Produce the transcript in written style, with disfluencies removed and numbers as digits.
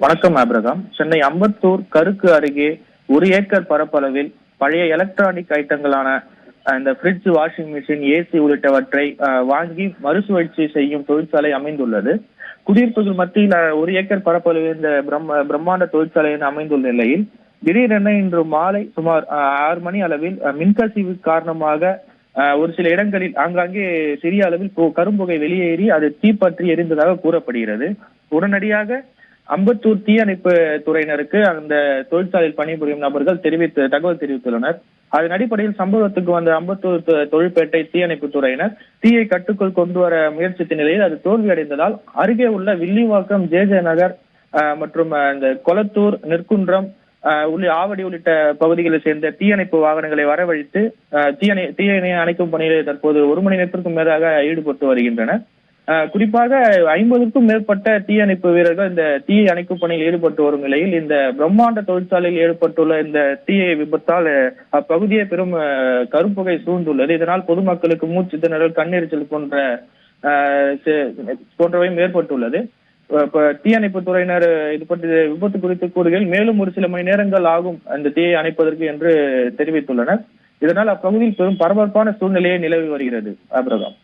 வணக்கம் ஆபிரகாம். சென்னை அம்பத்தூர் கருக்கு அருகே 1 ஏக்கர் பரப்பளவில் பழைய எலக்ட்ரானிக் ஐட்டங்களான இந்த ஃப்ரிட்ஜ், வாஷிங் மிஷின், ஏசி உள்ளிட்டவற்றை வாங்கி மறுசுழற்சி செய்யும் தொழிற்சாலை அமைந்துள்ளது. குடியிருப்புகள் மத்தியில் 1 ஏக்கர் பரப்பளவில் இந்த பிரம்மாண்ட தொழிற்சாலை அமைந்துள்ள நிலையில் திடீரென இன்று மாலை சுமார் 6 மணி அளவில் மின்கசிவு காரணமாக ஒரு சில இடங்களில் ஆங்காங்கே சிறிய அளவில் கரும்புகை வெளியேறி அது தீப்பற்றி எரிந்ததாக கூறப்படுகிறது. உடனடியாக அம்பத்தூர் தீயணைப்பு துறையினருக்கு அந்த தொழிற்சாலையில் பணிபுரியும் நபர்கள் தகவல் தெரிவித்துள்ளனர். அதன் அடிப்படையில் சம்பவத்துக்கு வந்த அம்பத்தூர் தொழிற்பேட்டை தீயணைப்பு துறையினர் தீயை கட்டுக்குள் கொண்டு வர முயற்சித்த நிலையில் அது தோல்வியடைந்ததால் அருகே உள்ள வில்லிவாக்கம், ஜே நகர் மற்றும் இந்த கொளத்தூர், நெற்குன்றம், ஆவடி உள்ளிட்ட பகுதிகளை சேர்ந்த தீயணைப்பு வாகனங்களை வரவழைத்து தீயணை அணைக்கும் பணியில் தற்போது 1 மணி நேரத்திற்கும் மேலாக ஈடுபட்டு வருகின்றனர். குறிப்பாக 50க்கும் மேற்பட்ட தீயணைப்பு வீரர்கள் இந்த தீயை அணைக்கும் பணியில் ஈடுபட்டு வரும் நிலையில் இந்த பிரம்மாண்ட தொழிற்சாலையில் ஏற்பட்டுள்ள இந்த தீயை விபத்தால் அப்பகுதியை பெரும் கரும்புகை சூழ்ந்துள்ளது. இதனால் பொதுமக்களுக்கு மூச்சு திணறல், கண்ணெரிச்சல் போன்றவையும் ஏற்பட்டுள்ளது. தீயணைப்பு துறையினர் இது பற்றி விபத்து குறித்து கூறுகையில் மேலும் ஒரு சில மணி நேரங்கள் ஆகும் அந்த தீயை அணைப்பதற்கு என்று தெரிவித்துள்ளனர். இதனால் அப்பகுதியில் பெரும் பரபரப்பான சூழ்நிலையை நிலவி வருகிறது. ஆபிரகாம்.